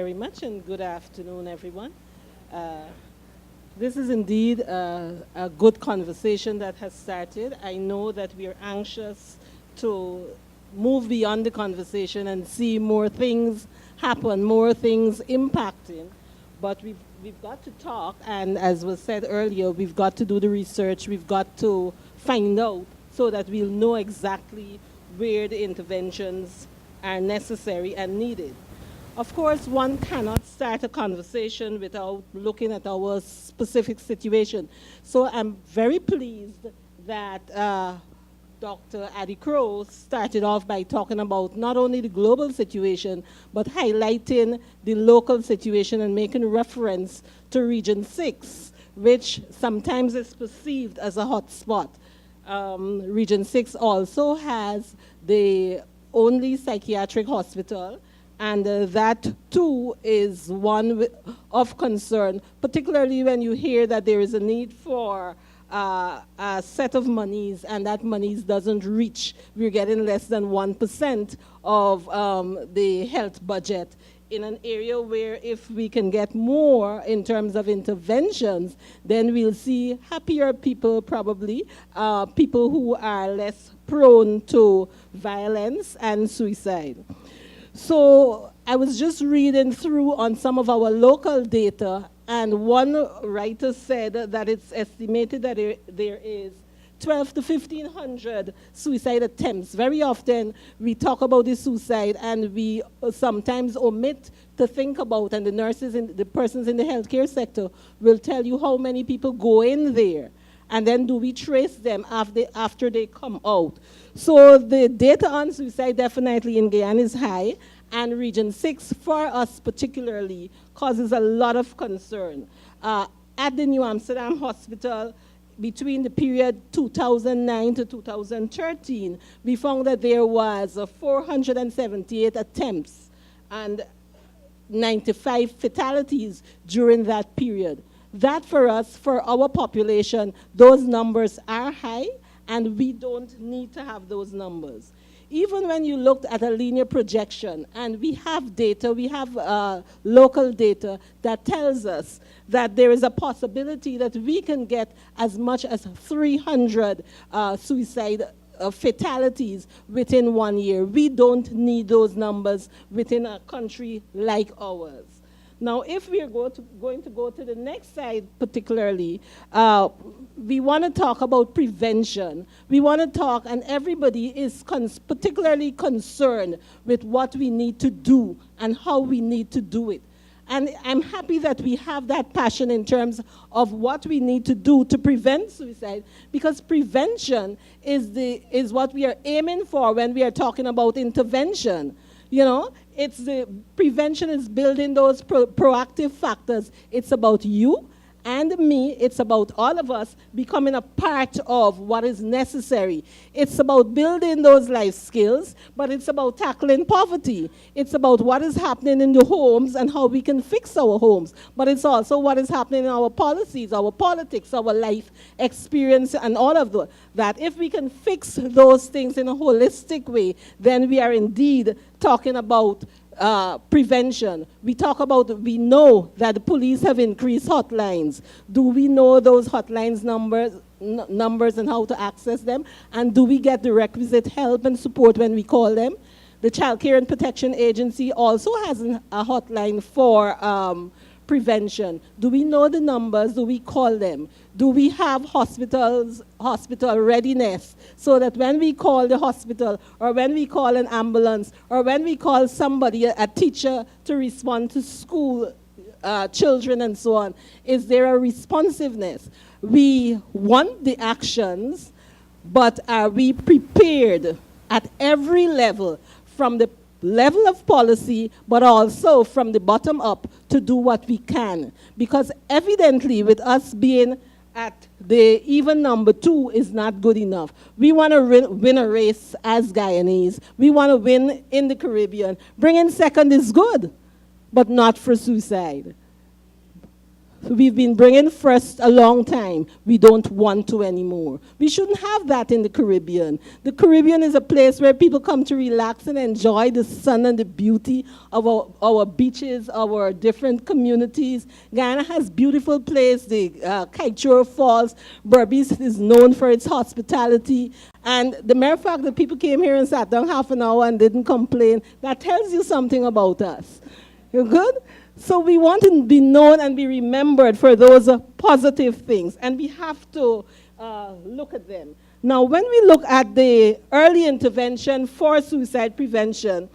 very much, and good afternoon, everyone. Uh, this is indeed a good conversation that has started. I know that we are anxious to move beyond the conversation and see more things happen, more things impacting. But we've got to talk, and as was said earlier, we've got to do the research, we've got to find out so that we'll know exactly where the interventions are necessary and needed. Of course, one cannot start a conversation without looking at our specific situation. So I'm very pleased that Dr. Addie Crow started off by talking about not only the global situation, but highlighting the local situation and making reference to Region 6, which sometimes is perceived as a hot spot. Region 6 also has the only psychiatric hospital, and that too is one of concern, particularly when you hear that there is a need for a set of monies, and that monies doesn't reach. We're getting less than 1% of the health budget in an area where if we can get more in terms of interventions, then we'll see happier people probably, people who are less prone to violence and suicide. So I was just reading through on some of our local data, and one writer said that it's estimated that there is 12 to 1,500 suicide attempts. Very often we talk about the suicide and we sometimes omit to think about, and the nurses and the persons in the healthcare sector will tell you how many people go in there. And then do we trace them after they come out? So the data on suicide definitely in Guyana is high, and Region 6 for us particularly causes a lot of concern. At the New Amsterdam Hospital, between the period 2009 to 2013, we found that there was 478 attempts and 95 fatalities during that period. That for us, for our population, those numbers are high, and we don't need to have those numbers. Even when you looked at a linear projection, and we have data, we have local data that tells us that there is a possibility that we can get as much as 300 suicide fatalities within 1 year. We don't need those numbers within a country like ours. Now, if we are going to go to the next slide particularly, we want to talk about prevention. We want to talk, and everybody is particularly concerned with what we need to do and how we need to do it. And I'm happy that we have that passion in terms of what we need to do to prevent suicide, because prevention is what we are aiming for when we are talking about intervention. You know, it's the prevention is building those proactive factors. It's about you and me. It's about all of us becoming a part of what is necessary. It's about building those life skills, but it's about tackling poverty. It's about what is happening in the homes and how we can fix our homes. But it's also what is happening in our policies, our politics, our life experience, and all of that. If we can fix those things in a holistic way, then we are indeed talking about prevention. We know that the police have increased hotlines. Do we know those hotlines numbers and how to access them? And do we get the requisite help and support when we call them? The Child Care and Protection Agency also has a hotline for prevention. Do we know the numbers? Do we call them? Do we have hospital readiness so that when we call the hospital, or when we call an ambulance, or when we call somebody, a teacher, to respond to school children and so on, is there a responsiveness? We want the actions, but are we prepared at every level, from the level of policy, but also from the bottom up, to do what we can? Because evidently, with us being at the even number 2 is not good enough. We want to win a race as Guyanese. We want to win in the Caribbean. Bringing second is good, but not for suicide. we've been bringing first a long time. We don't want to anymore. We shouldn't have that in the Caribbean. The Caribbean is a place where people come to relax and enjoy the sun and the beauty of our beaches, our different communities. Guyana has beautiful places, the Kaieteur Falls. Berbice is known for its hospitality. And the mere fact that people came here and sat down half an hour and didn't complain, that tells you something about us. You good? So we want to be known and be remembered for those positive things, and we have to look at them. Now, when we look at the early intervention for suicide prevention,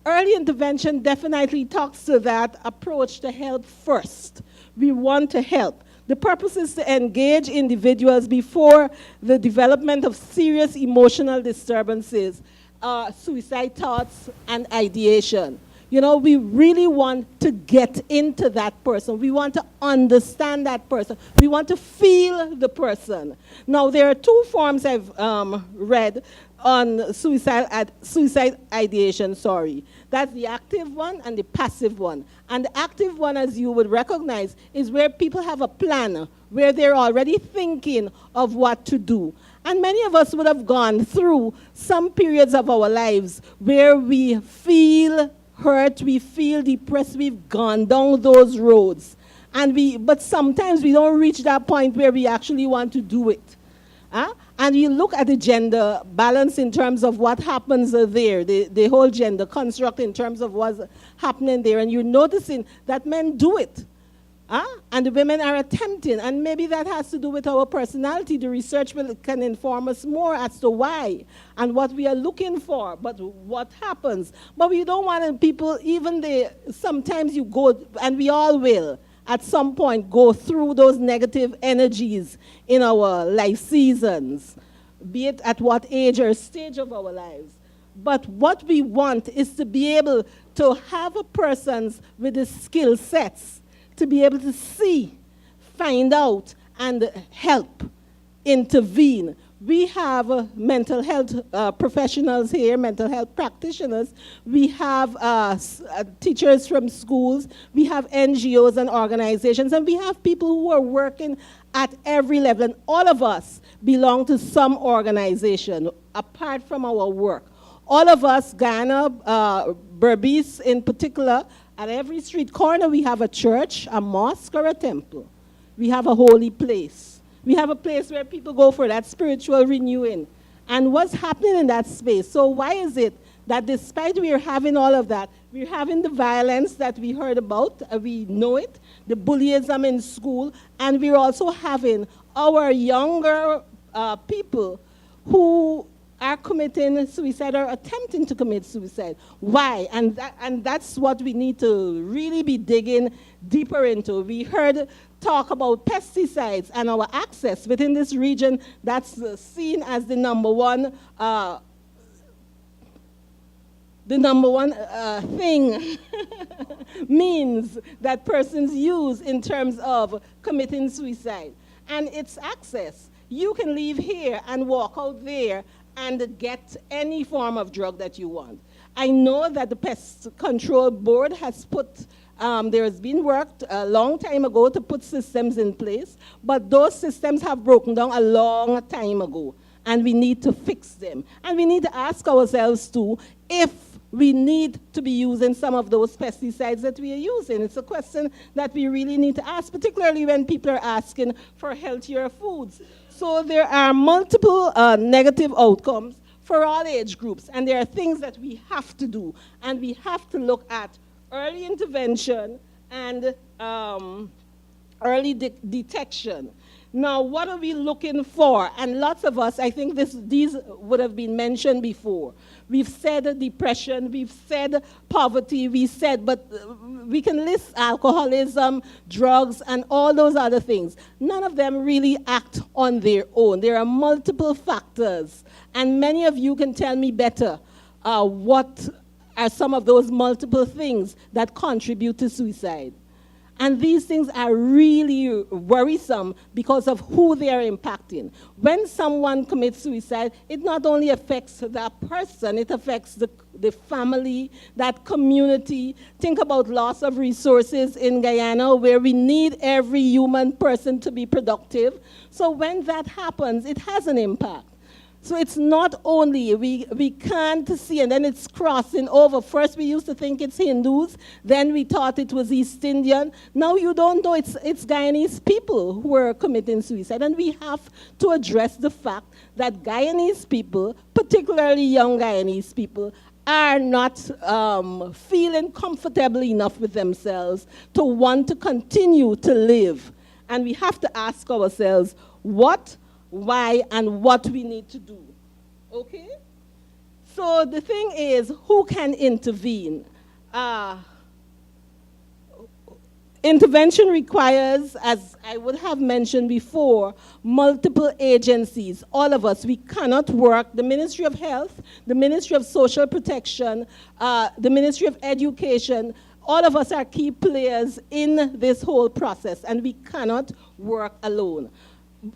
early intervention definitely talks to that approach to help first. We want to help. The purpose is to engage individuals before the development of serious emotional disturbances, suicide thoughts, and ideation. You know, we really want to get into that person. We want to understand that person. We want to feel the person. Now, there are two forms I've read on suicide ideation, That's the active one and the passive one. And the active one, as you would recognize, is where people have a plan, where they're already thinking of what to do. And many of us would have gone through some periods of our lives where we feel hurt, we feel depressed, we've gone down those roads. But sometimes we don't reach that point where we actually want to do it. And you look at the gender balance in terms of what happens there, the whole gender construct in terms of what's happening there, and you're noticing that men do it. And the women are attempting, and maybe that has to do with our personality. The research can inform us more as to why and what we are looking for, but what happens. But we don't want people, sometimes you go, and we all will, at some point go through those negative energies in our life seasons, be it at what age or stage of our lives. But what we want is to be able to have a person with the skill sets to be able to see, find out, and help, intervene. We have mental health professionals here, mental health practitioners. We have teachers from schools. We have NGOs and organizations. And we have people who are working at every level. And all of us belong to some organization, apart from our work. All of us, Guyana, Berbice in particular, at every street corner we have a church, a mosque, or a temple. We have a holy place. We have a place where people go for that spiritual renewing. And what's happening in that space? So why is it that despite we are having all of that, we're having the violence that we heard about, we know it, the bullyism in school, and we're also having our younger people who are committing suicide or attempting to commit suicide. Why? And that's what we need to really be digging deeper into. We heard talk about pesticides and our access within this region. That's seen as the number one thing means that persons use in terms of committing suicide. And it's access. You can leave here and walk out there and get any form of drug that you want. I know that the Pest Control Board has put, there has been worked a long time ago to put systems in place, but those systems have broken down a long time ago, and we need to fix them. And we need to ask ourselves too, if we need to be using some of those pesticides that we are using. It's a question that we really need to ask, particularly when people are asking for healthier foods. So there are multiple negative outcomes for all age groups, and there are things that we have to do, and we have to look at early intervention and early detection. Now, what are we looking for? And lots of us, I think these would have been mentioned before. We've said depression, we've said poverty, but we can list alcoholism, drugs, and all those other things. None of them really act on their own. There are multiple factors, and many of you can tell me better what are some of those multiple things that contribute to suicide. And these things are really worrisome because of who they are impacting. When someone commits suicide, it not only affects that person, it affects the family, that community. Think about loss of resources in Guyana, where we need every human person to be productive. So when that happens, it has an impact. So it's not only, we can't see, and then it's crossing over. First we used to think it's Hindus, then we thought it was East Indian. Now you don't know, it's Guyanese people who are committing suicide. And we have to address the fact that Guyanese people, particularly young Guyanese people, are not feeling comfortable enough with themselves to want to continue to live. And we have to ask ourselves what, why, and what we need to do. Okay? So the thing is, who can intervene? Intervention requires, as I would have mentioned before, multiple agencies. All of us, we cannot work. The Ministry of Health, the Ministry of Social Protection, the Ministry of Education, all of us are key players in this whole process, and we cannot work alone.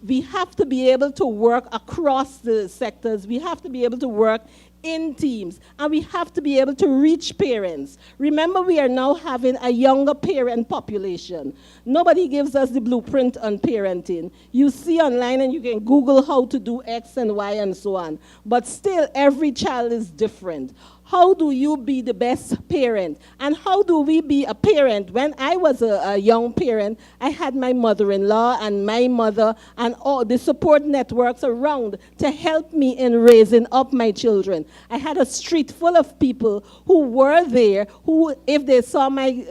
We have to be able to work across the sectors. We have to be able to work in teams, and we have to be able to reach parents. Remember, we are now having a younger parent population. Nobody gives us the blueprint on parenting. You see online and you can Google how to do X and Y and so on. But still, every child is different. How do you be the best parent? And how do we be a parent? When I was a young parent, I had my mother-in-law and my mother and all the support networks around to help me in raising up my children. I had a street full of people who were there, who, if they saw my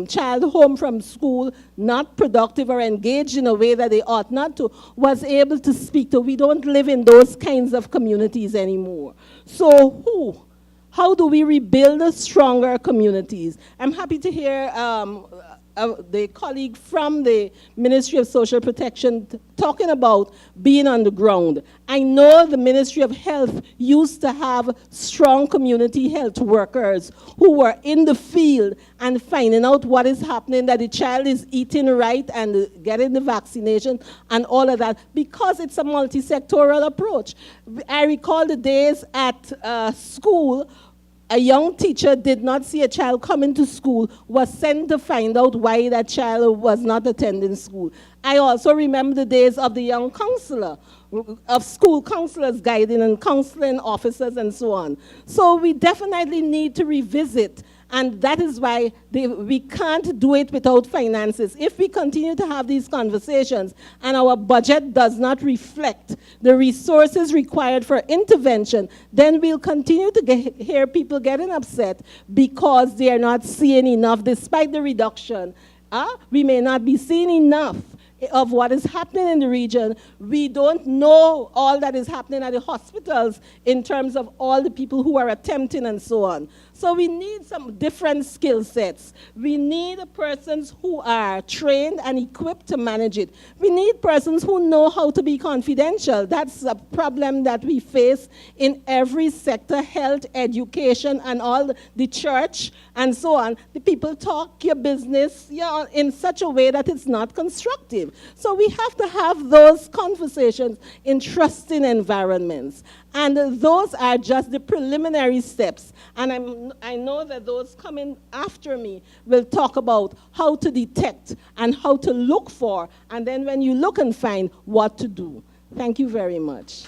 child home from school, not productive or engaged in a way that they ought not to, was able to speak to. We don't live in those kinds of communities anymore. So how do we rebuild stronger communities? I'm happy to hear the colleague from the Ministry of Social Protection talking about being on the ground. I know the Ministry of Health used to have strong community health workers who were in the field and finding out what is happening, that the child is eating right and getting the vaccination and all of that, because it's a multi-sectoral approach. I recall the days at school, a young teacher did not see a child coming to school, was sent to find out why that child was not attending school. I also remember the days of the young counselor, of school counselors guiding and counseling officers and so on. So we definitely need to revisit, and that is why we can't do it without finances. If we continue to have these conversations and our budget does not reflect the resources required for intervention, then we'll continue to hear people getting upset because they are not seeing enough despite the reduction. We may not be seeing enough of what is happening in the region. We don't know all that is happening at the hospitals in terms of all the people who are attempting and so on. So we need some different skill sets. We need persons who are trained and equipped to manage it. We need persons who know how to be confidential. That's a problem that we face in every sector, health, education, and all the church, and so on. The people talk your business in such a way that it's not constructive. So we have to have those conversations in trusting environments. And those are just the preliminary steps. And I know that those coming after me will talk about how to detect and how to look for, and then when you look and find, what to do. Thank you very much.